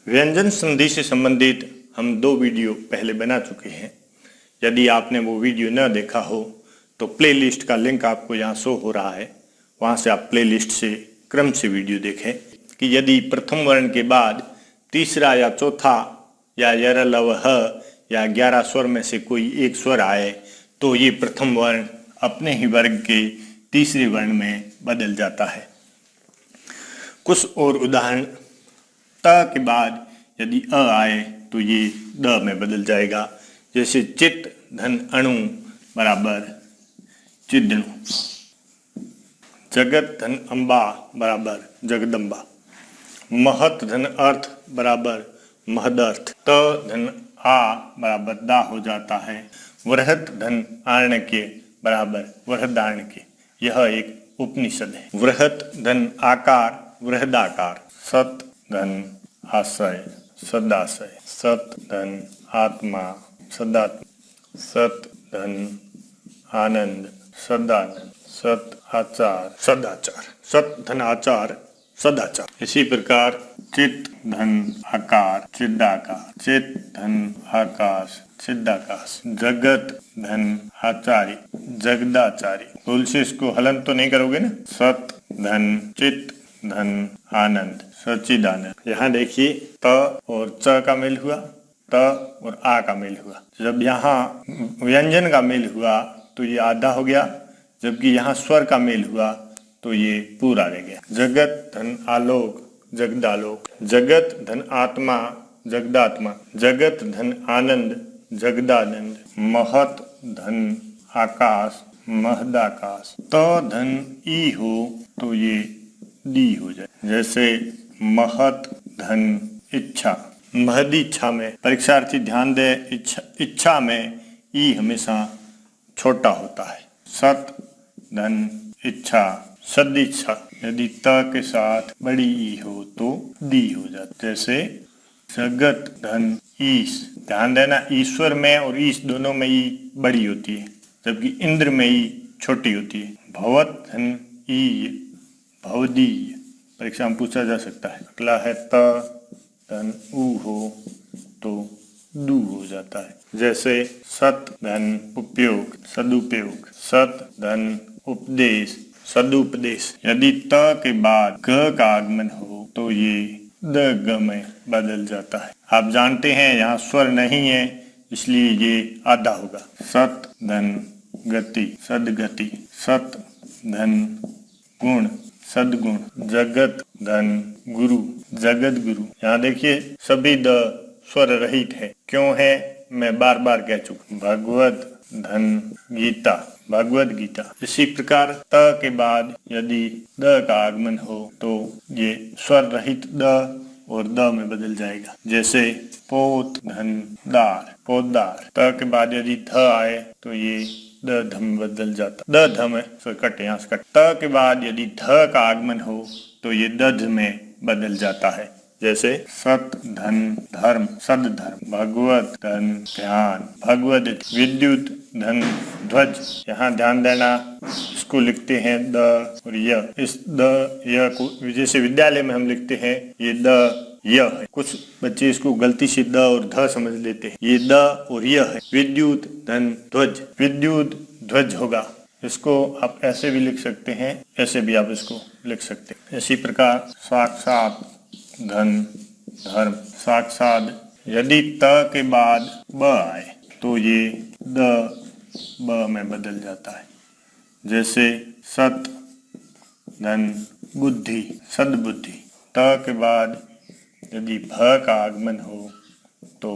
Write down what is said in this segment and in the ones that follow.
व्यंजन संधि से संबंधित हम 2 वीडियो पहले बना चुके हैं। यदि आपने वो वीडियो न देखा हो तो प्लेलिस्ट का लिंक आपको यहाँ शो हो रहा है, वहाँ से आप प्लेलिस्ट से क्रम से वीडियो देखें कि यदि प्रथम वर्ण के बाद तीसरा या चौथा या यर लव ह या 11 स्वर में से कोई एक स्वर आए तो ये प्रथम वर्ण अपने ही वर्ग के तीसरे वर्ण में बदल जाता है। कुछ और उदाहरण, त के बाद यदि अ आए तो ये द में बदल जाएगा। जैसे चित धन अणु बराबर चिदणु, जगत धन अम्बा बराबर जगदम्बा, महत धन अर्थ बराबर महदर्थ, त धन आ बराबर दा हो जाता है। वृहत धन आर्णक्य बराबर वृहदार्णक्य, यह एक उपनिषद है। वृहत धन आकार वृहदाकार, सत धन आशय सदाशय, सत धन आत्मा सदात्मा, सत धन आनंद सदानंद, सत आचार सदाचार, सत धन आचार सदाचार। इसी प्रकार चित धन आकार चिदाकार, चित धन आकाश चिदाकाश, जगत धन आचार्य जगदाचार्य। भूल से इसको हलन तो नहीं करोगे ना। सत धन चित धन आनंद सच्चिदानंद। यहाँ देखिए त और च का मेल हुआ, त और आ का मेल हुआ। जब यहाँ व्यंजन का मेल हुआ तो ये आधा हो गया, जबकि यहाँ स्वर का मेल हुआ तो ये पूरा रह गया। जगत धन आलोक जगदालोक, जगत धन आत्मा जगदात्मा, जगत धन आनंद जगदानंद, महत धन आकाश महदाकाश। त धन ई हो तो ये दी हो जाए। जैसे महत धन इच्छा, महदी इच्छा में परीक्षार्थी ध्यान दे, इच्छा में ई हमेशा छोटा होता है। सत धन इच्छा सदिच्छा, यदि त के साथ बड़ी ई हो तो दी हो जाती। जैसे जगत धन ईश, ध्यान देना ईश्वर में और ईश दोनों में ई बड़ी होती है, जबकि इंद्र में ई छोटी होती है। भवत धन ई भवदीय, परीक्षा में पूछा जा सकता है। अगला है त धन ऊ हो तो दू हो जाता है। जैसे सत धन उपयोग सदुपयोग, सत धन उपदेश सदुपदेश। यदि त के बाद ग का आगमन हो तो ये द ग में बदल जाता है। आप जानते हैं यहाँ स्वर नहीं है, इसलिए ये आधा होगा। सत धन गति सदगति, सत धन गुण सदगुण, जगत धन गुरु जगत गुरु। यहाँ देखिए सभी द स्वर रहित है। क्यों है मैं बार बार कह चुका। भगवत धन गीता भगवत गीता। इसी प्रकार त के बाद यदि द का आगमन हो तो ये स्वर रहित द और द में बदल जाएगा। जैसे पोत धन दार पोतदार, त के बाद यदि ध आए तो ये द धम बदल जाता। द धम है, सो कट यहाँ से कट। त के बाद यदि ध का आगमन हो तो ये दध में बदल जाता है। जैसे सत धन धर्म सद धर्म, भगवत धन ध्यान भगवत, विद्युत धन ध्वज। यहाँ ध्यान देना, इसको लिखते हैं द और य। इस द य को जैसे विद्यालय में हम लिखते हैं ये द य है। कुछ बच्चे इसको गलती से द और ध समझ लेते हैं। ये द और य है। विद्युत धन ध्वज, विद्युत ध्वज होगा। इसको आप ऐसे भी लिख सकते हैं, ऐसे भी आप इसको लिख सकते हैं। इसी प्रकार साक्षात धन धर्म साक्षात। यदि त के बाद ब आए तो ये द ब में बदल जाता है। जैसे सत धन बुद्धि सद्बुद्धि, त के बाद यदि भ का आगमन हो तो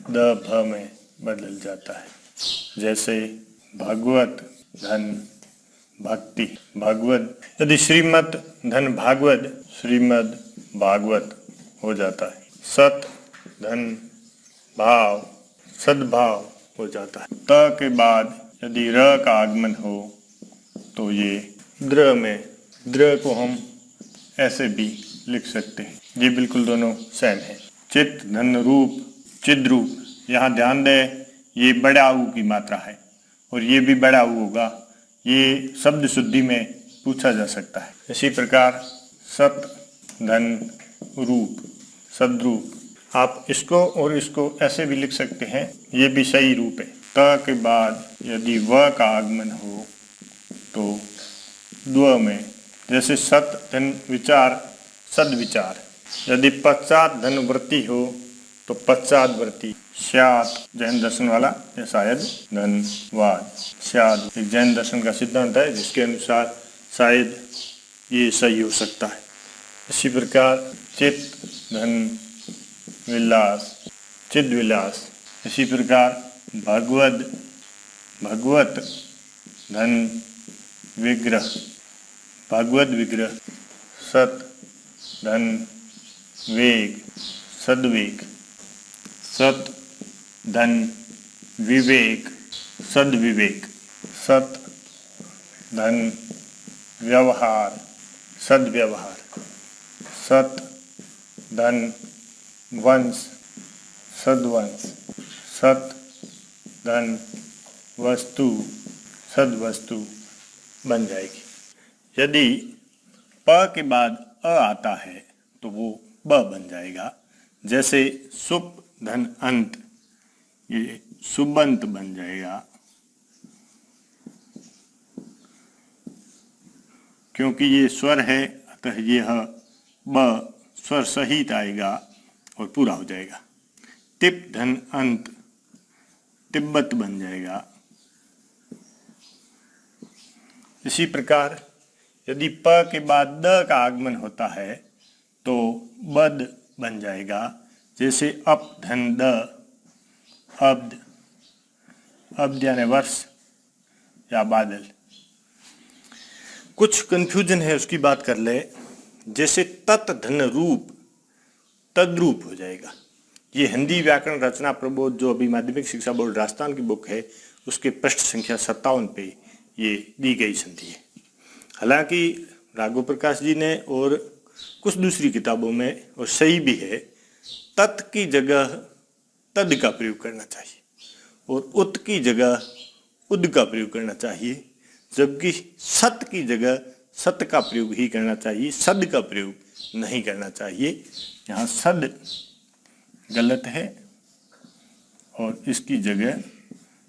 द भ में बदल जाता है। जैसे भगवत धन भक्ति भागवत, यदि श्रीमत धन भागवत श्रीमद भागवत हो जाता है। सत धन भाव सद्भाव हो जाता है। त के बाद यदि र का आगमन हो तो ये द्र में, द्र को हम ऐसे भी लिख सकते हैं। ये बिल्कुल दोनों सेम है। चित धन रूप चिद्रूप, यहाँ ध्यान दें ये बड़ा ऊ की मात्रा है और ये भी बड़ा ऊ होगा। ये शब्द शुद्धि में पूछा जा सकता है। इसी प्रकार सत धन रूप सद्रूप। आप इसको और इसको ऐसे भी लिख सकते हैं, ये भी सही रूप है। त के बाद यदि व का आगमन हो तो द्व में, जैसे सत धन विचार सद्विचार। यदि पश्चात धन वृत्ति हो तो पश्चात वृत्ति। स्यात् जैन दर्शन वाला या शायद धनवाद। स्यात् एक जैन दर्शन का सिद्धांत है जिसके अनुसार शायद ये सही हो सकता है। इसी प्रकार चित धन विलास, चिद विलास। इसी प्रकार भगवत धन विग्रह, भगवत विग्रह। सत धन वेग, सद्वेग। सत धन विवेक, सद्विवेक। सत धन व्यवहार, सद्व्यवहार। सत धन वंश, सद्वंश। सत धन वस्तु, सद्वस्तु बन जाएगी। यदि प के बाद अ आता है तो वो ब बन जाएगा। जैसे सुप धन अंत, ये सुबंत बन जाएगा, क्योंकि ये स्वर है अतः यह ब स्वर सहित आएगा और पूरा हो जाएगा। तिप धन अंत, तिब्बत बन जाएगा। इसी प्रकार यदि प के बाद द का आगमन होता है तो बद बन जाएगा। जैसे अप धन द, अब्द। अब्द यानी वर्ष या बादल। कुछ कंफ्यूजन है उसकी बात कर ले। जैसे तत् धन रूप, तद्रूप हो जाएगा। ये हिंदी व्याकरण रचना प्रबोध जो अभी माध्यमिक शिक्षा बोर्ड राजस्थान की बुक है उसके पृष्ठ संख्या 57 पे ये दी गई संधि है। हालांकि राघव प्रकाश जी ने और कुछ दूसरी किताबों में, और सही भी है, तत् की जगह तद का प्रयोग करना चाहिए और उत की जगह उद का प्रयोग करना चाहिए, जबकि सत की जगह सत का प्रयोग ही करना चाहिए, सद का प्रयोग नहीं करना चाहिए। यहाँ सद गलत है और इसकी जगह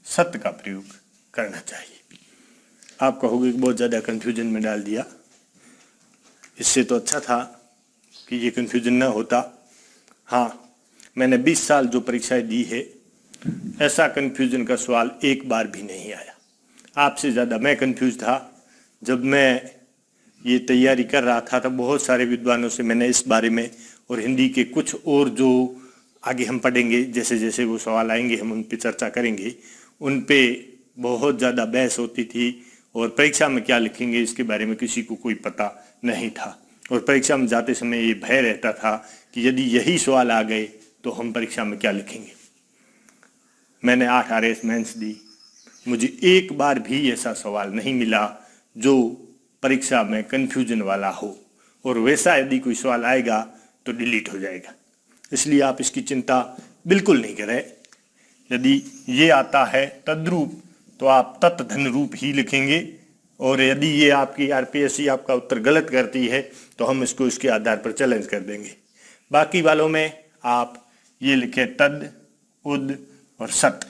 सत का प्रयोग करना चाहिए। आप कहोगे कि बहुत ज़्यादा कन्फ्यूजन में डाल दिया, इससे तो अच्छा था कि ये कन्फ्यूजन ना होता। हाँ, मैंने 20 साल जो परीक्षाएं दी है ऐसा कन्फ्यूजन का सवाल एक बार भी नहीं आया। आपसे ज़्यादा मैं कन्फ्यूज था। जब मैं ये तैयारी कर रहा था तब बहुत सारे विद्वानों से मैंने इस बारे में, और हिंदी के कुछ और जो आगे हम पढ़ेंगे, जैसे जैसे वो सवाल आएंगे हम उन पे चर्चा करेंगे, उन पे बहुत ज़्यादा बहस होती थी और परीक्षा में क्या लिखेंगे इसके बारे में किसी को कोई पता नहीं था। और परीक्षा में जाते समय ये भय रहता था कि यदि यही सवाल आ गए तो हम परीक्षा में क्या लिखेंगे। मैंने 8 RS मेंस दी, मुझे एक बार भी ऐसा सवाल नहीं मिला जो परीक्षा में कन्फ्यूजन वाला हो, और वैसा यदि कोई सवाल आएगा तो डिलीट हो जाएगा। इसलिए आप इसकी चिंता बिल्कुल नहीं करें। यदि ये आता है तद्रूप तो आप तत् धन रूप ही लिखेंगे, और यदि ये आपकी RPSC आपका उत्तर गलत करती है तो हम इसको इसके आधार पर चैलेंज कर देंगे। बाकी वालों में आप ये लिखें तद, उद और सत।